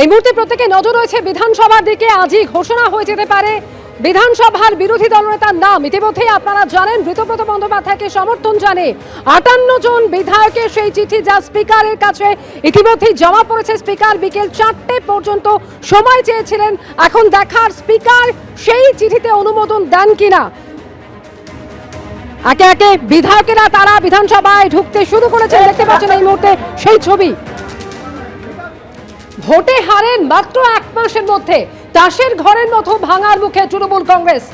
এই মুহূর্তে প্রত্যেকে নজর রয়েছে বিধানসভার দিকে। আজই ঘোষণা হয়ে যেতে পারে বিধানসভার বিরোধী দলনেতার নাম। ইতিমধ্যেই আপনারা জানেন ঋতব্রত বন্দ্যোপাধ্যায়কে সমর্থন জানে 58 জন বিধায়কের সেই চিঠি, যা স্পিকারের কাছে ইতিমধ্যেই জমা পড়েছে। স্পিকার বিকেল 4টে পর্যন্ত সময় চেয়েছিলেন। এখন দেখার স্পিকার সেই চিঠিতে অনুমোদন দেন কিনা। একে একে বিধায়কেরা তারা বিধানসভায় ঢুকতে শুরু করেছেন। দেখতে পাচ্ছেন এই মুহূর্তে সেই ছবি। ভোটে হারেন মাত্র 1 মাসের মধ্যে তাসের ঘরের মতো ভাঙার মুখে তৃণমূল কংগ্রেস।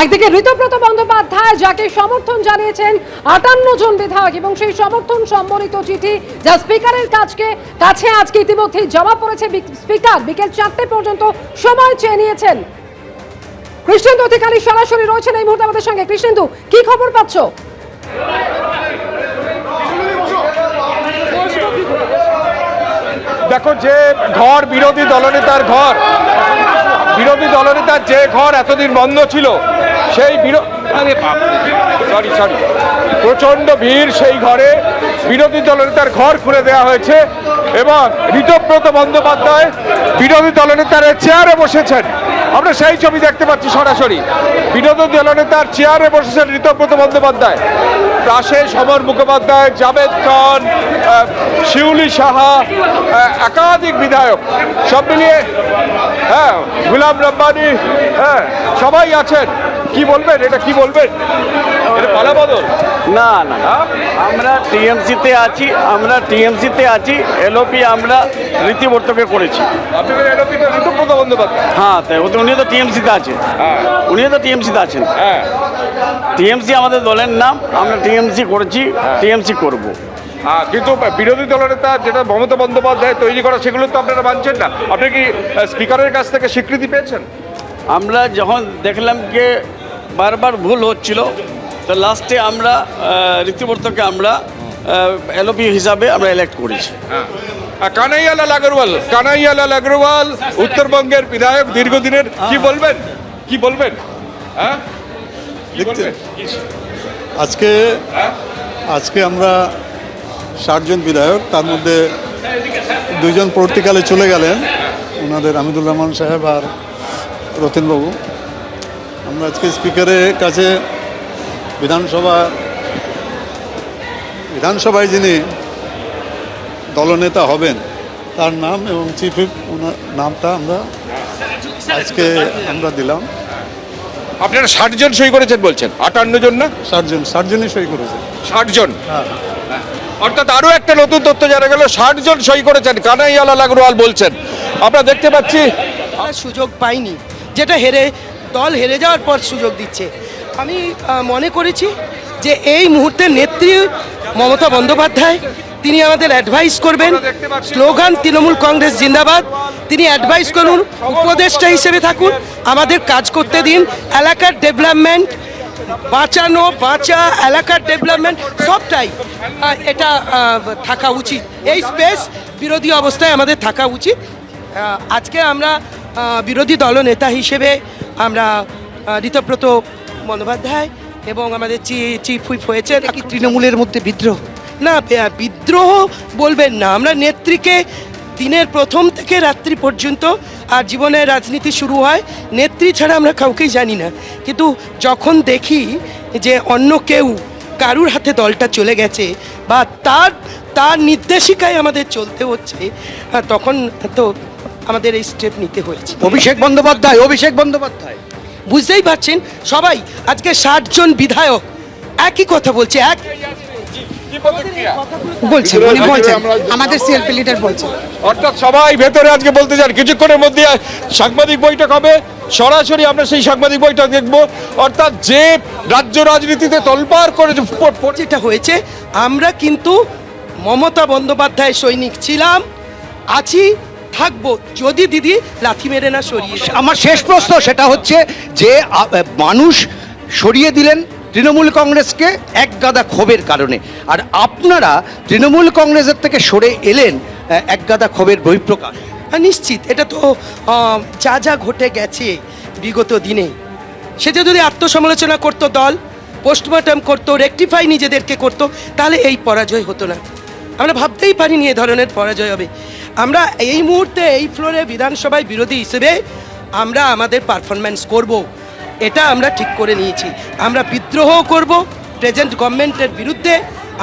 একদিকে ঋতব্রত বন্দ্যোপাধ্যায়, যাকে সমর্থন জানিয়েছেন 58 জন বিধায়ক, এবং সেই সমর্থন সম্বলিত চিঠি যা স্পিকারের কাছে আজকে ইতিমধ্যেই জমা পড়েছে। স্পিকার বিকেল 4টে পর্যন্ত সময় চেয়ে নিয়েছেন। কৃষ্ণেন্দু অধিকারী সরাসরি রয়েছেন এই মুহূর্তে আমাদের সঙ্গে। কৃষ্ণেন্দু, কি খবর পাচ্ছ? দেখো, যে ঘর বিরোধী দলনেতার যে ঘর এতদিন বন্ধ ছিল, সেই প্রচন্ড ভিড়, সেই ঘরে বিরোধী দলনেতার ঘর খুলে দেওয়া হয়েছে এবং ঋতব্রত বন্দ্যোপাধ্যায় বিরোধী দলনেতার চেয়ারে বসেছেন। আমরা সেই ছবি দেখতে পাচ্ছি সরাসরি। বিরোধী দলনেতার চেয়ারে বসেছেন ঋতব্রত বন্দ্যোপাধ্যায়। পাশে সমর মুখোপাধ্যায়, জাভেদ খান, শিউলি সাহা, একাধিক বিধায়ক, সব মিলিয়ে গুলাম রব্বানি, সবাই আছেন। কি বলবেন, এটা কি বলবেন? এটা পালাবদল না না, আমরা টিএমসিতে আছি। এলওপি আমরা রীতিবর্তকে করেছি। আপনাদের এলওপি তো ঋতব্রত বন্দ্যোপাধ্যায়। হ্যাঁ, তাই উনি তো টিএমসিতে আছেন। আছেন। হ্যাঁ, টিএমসি আমাদের দলের নাম, আমরা টিএমসি করেছি, টিএমসি করব। কিন্তু বিরোধী দলনেতা যেটা মমতা বন্দ্যোপাধ্যায় তৈরি করা, সেগুলো তো আপনারা মানছেন না। আপনি কি স্পিকারের কাছ থেকে স্বীকৃতি পেয়েছেন? আমরা যখন দেখলাম যে বারবার ভুল হচ্ছিল, তো লাস্টে আমরা রীতিবর্তকে আমরা এলওপি হিসাবে আমরা ইলেক্ট করেছি। কানাইয়ালাল আগরওয়াল উত্তরবঙ্গের বিধায়ক দীর্ঘদিনের। কি বলবেন? হ্যাঁ, আজকে আমরা 60 জন বিধায়ক, তার মধ্যে 2 জন পরবর্তীকালে চলে গেলেন, ওনাদের আমিদুর রহমান সাহেব আর রতনবাবু। আমরা আজকে স্পিকারের কাছে বিধানসভায় যিনি দলনেতা হবেন তার নাম এবং চিফ হুইপ ওনার নামটা আজকে আমরা দিলাম। আপনারা 60 জন সই করেছেন বলছেন? 58 জন না, 60 জনই সই করেছে। 60 জন। হ্যাঁ, অর্থাৎ আরও একটা নতুন তথ্য জানা গেল, 60 জন সই করেছেন, কানাইয়ালাল আগরওয়াল বলছেন। আমরা দেখতে পাচ্ছি সুযোগ পাইনি, যেটা দল হেরে যাওয়ার পর সুযোগ দিচ্ছে। আমি মনে করেছি যে এই মুহূর্তে নেত্রী মমতা বন্দ্যোপাধ্যায়, তিনি আমাদের অ্যাডভাইস করবেন। স্লোগান তৃণমূল কংগ্রেস জিন্দাবাদ। তিনি অ্যাডভাইস করুন, উপদেষ্টা হিসেবে থাকুন, আমাদের কাজ করতে দিন। এলাকার ডেভেলপমেন্ট, বাঁচা এলাকার ডেভেলপমেন্ট সবটাই এটা থাকা উচিত। এই স্পেস বিরোধী অবস্থায় আমাদের থাকা উচিত। আজকে আমরা বিরোধী দলনেতা হিসেবে আমরা ঋতব্রত বন্দ্যোপাধ্যায় এবং আমাদের চিফ হুইপ হয়েছে। কি তৃণমূলের মধ্যে বিদ্রোহ? না, বিদ্রোহ বলবেন না। আমরা নেত্রীকে দিনের প্রথম থেকে রাত্রি পর্যন্ত, আর জীবনের রাজনীতি শুরু হয় নেত্রী ছাড়া আমরা কাউকেই জানি না। কিন্তু যখন দেখি যে অন্য কেউ, কারুর হাতে দলটা চলে গেছে বা তার নির্দেশিকায় আমাদের চলতে হচ্ছে, তখন তো আমাদের এই স্টেপ নিতে হয়েছে। অভিষেক বন্দ্যোপাধ্যায় বুঝতেই পারছেন সবাই, আজকে 60 জন বিধায়ক একই কথা বলছে। আমাদের সিএলপি লিডার বলছে, অর্থাৎ সবাই ভেতরে আজকে বলতে চান। কিছুক্ষণের মধ্যে সাংবাদিক বৈঠক হবে, সরাসরি আমরা সেই সাংবাদিক বৈঠক দেখব। অর্থাৎ যে রাজ্য রাজনীতিতে তোলপাড় করে যেটা হয়েছে, আমরা কিন্তু মমতা বন্দ্যোপাধ্যায় সৈনিক ছিলাম, আছি, থাকবো, যদি দিদি লাথি মেরে না সরিয়ে। আমার শেষ প্রশ্ন সেটা হচ্ছে যে মানুষ সরিয়ে দিলেন তৃণমূল কংগ্রেসকে এক গাদা ক্ষোভের কারণে, আর আপনারা তৃণমূল কংগ্রেসের থেকে সরে এলেন এক গাদা ক্ষোভের বহিঃপ্রকাশ। নিশ্চিত এটা তো যা ঘটে গেছে বিগত দিনে, সেটা যদি আত্মসমালোচনা করতো দল, পোস্টমর্টম করতো, রেকটিফাই নিজেদেরকে করতো, তাহলে এই পরাজয় হতো না। আমরা ভাবতেই পারিনি এ ধরনের পরাজয় হবে। আমরা এই মুহূর্তে এই ফ্লোরে বিধানসভায় বিরোধী হিসেবে আমরা আমাদের পারফরমেন্স করব, এটা আমরা ঠিক করে নিয়েছি। আমরা বিদ্রোহ করব প্রেজেন্ট গভর্নমেন্টের বিরুদ্ধে,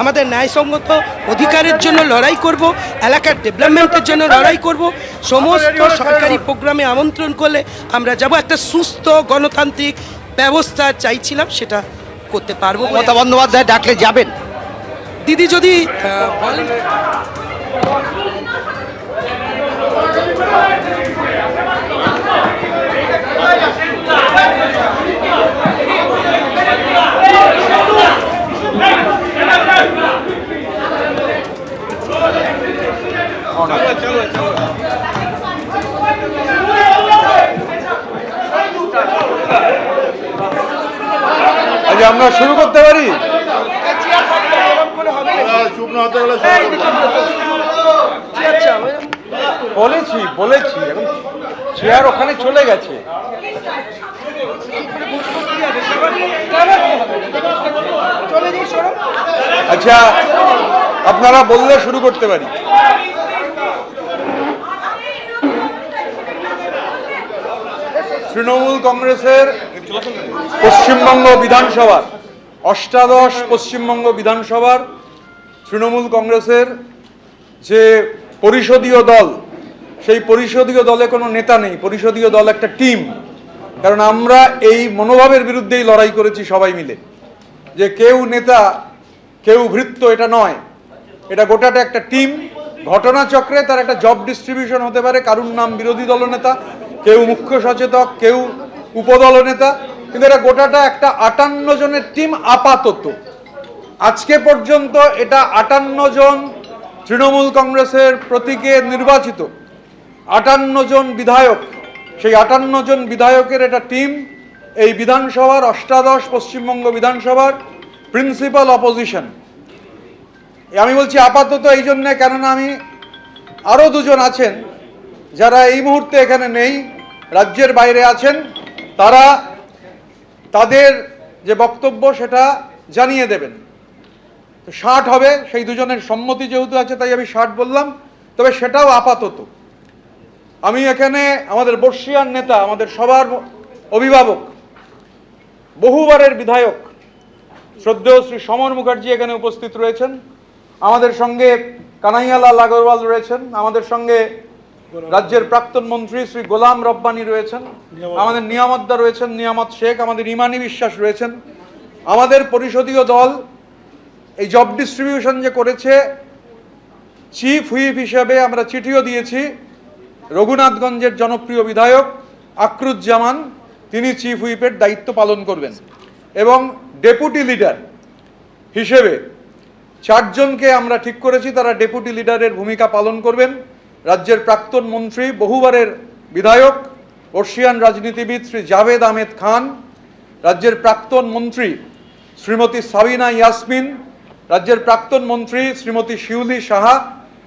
আমাদের ন্যায়সঙ্গত অধিকারের জন্য লড়াই করব, এলাকার ডেভেলপমেন্টের জন্য লড়াই করব। সমস্ত সরকারি প্রোগ্রামে আমন্ত্রণ করলে আমরা যাব। একটা সুস্থ গণতান্ত্রিক ব্যবস্থা চাইছিলাম, সেটা করতে পারবো বলে। মমতা বন্দ্যোপাধ্যায় ডাকলে যাবেন? দিদি যদি বলেন। আজ আমরা শুরু করতে পারি। বলেছি এখন চেয়ার ওখানে চলে গেছে। আচ্ছা, আপনারা বললে শুরু করতে পারি। তৃণমূল কংগ্রেসের পশ্চিমবঙ্গ বিধানসভার অষ্টাদশ পশ্চিমবঙ্গ বিধানসভার তৃণমূল কংগ্রেসের যে পরিষদীয় দল, সেই পরিষদীয় দলে কোনো নেতা নেই। পরিষদীয় দল একটা টিম। কারণ আমরা এই মনোভাবের বিরুদ্ধেই লড়াই করেছি সবাই মিলে, যে কেউ নেতা কেউ ভৃত্য, এটা নয়। এটা গোটাটা একটা টিম। ঘটনাচক্রে তার একটা জব ডিস্ট্রিবিউশন হতে পারে, কারুর নাম বিরোধী দলনেতা, কেউ মুখ্য সচেতক, কেউ উপদলনেতা, কিন্তু এটা গোটাটা একটা 58 জনের টিম আপাতত। আজকে পর্যন্ত এটা 58 জন তৃণমূল কংগ্রেসের প্রতীকে নির্বাচিত 58 জন বিধায়ক, সেই 58 জন বিধায়কের এটা টিম এই বিধানসভার অষ্টাদশ পশ্চিমবঙ্গ বিধানসভার প্রিন্সিপাল অপোজিশন। আমি বলছি আপাতত এই জন্যে, কেননা আমি আরও দুজন আছেন যারা এই মুহূর্তে এখানে নেই, রাজ্যের বাইরে আছেন, তারা তাদের যে বক্তব্য সেটা জানিয়ে দেবেন। তো 60 হবে, সেই দুজনের সম্মতি যেহেতু আছে তাই আমি 60 বললাম, তবে সেটাও আপাতত। আমি এখানে আমাদের বর্ষিয়ান নেতা, আমাদের সবার অভিভাবক, বহুবারের বিধায়ক শ্রদ্ধেয় শ্রী সমর মুখার্জি এখানে উপস্থিত রয়েছেন, আমাদের সঙ্গে কানাইয়ালাল আগরওয়াল রয়েছেন, আমাদের সঙ্গে রাজ্যের প্রাক্তন মন্ত্রী শ্রী গোলাম রব্বানি রয়েছেন, আমাদের নিয়ামতদা রয়েছেন, নিয়ামত শেখ, আমাদের ইমানি বিশ্বাস রয়েছেন। আমাদের পরিষদীয় দল এই জব ডিস্ট্রিবিউশন যে করেছে, চিফ হুইপ হিসেবে আমরা চিঠিও দিয়েছি রঘুনাথগঞ্জের জনপ্রিয় বিধায়ক আকরুজ্জামান, তিনি চিফ হুইপের দায়িত্ব পালন করবেন। এবং ডেপুটি লিডার হিসেবে 4 জনকে আমরা ঠিক করেছি, তারা ডেপুটি লিডারের ভূমিকা পালন করবেন। রাজ্যের প্রাক্তন মন্ত্রী, বহুবারের বিধায়ক, বর্ষিয়ান রাজনীতিবিদ শ্রী জাভেদ আহমেদ খান, রাজ্যের প্রাক্তন মন্ত্রী শ্রীমতী সাবিনা ইয়াসমিন, রাজ্যের প্রাক্তন মন্ত্রী শ্রীমতী শিউলি সাহা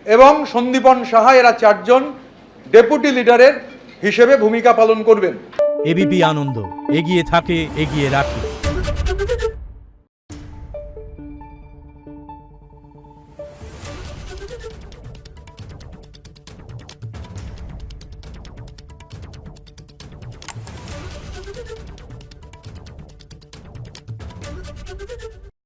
এবং সন্দীপন সাহা, এরা 4 জন ডেপুটি লিডারের হিসেবে ভূমিকা পালন করবেন। এবিপি আনন্দ, এগিয়ে থাকে, এগিয়ে রাখে।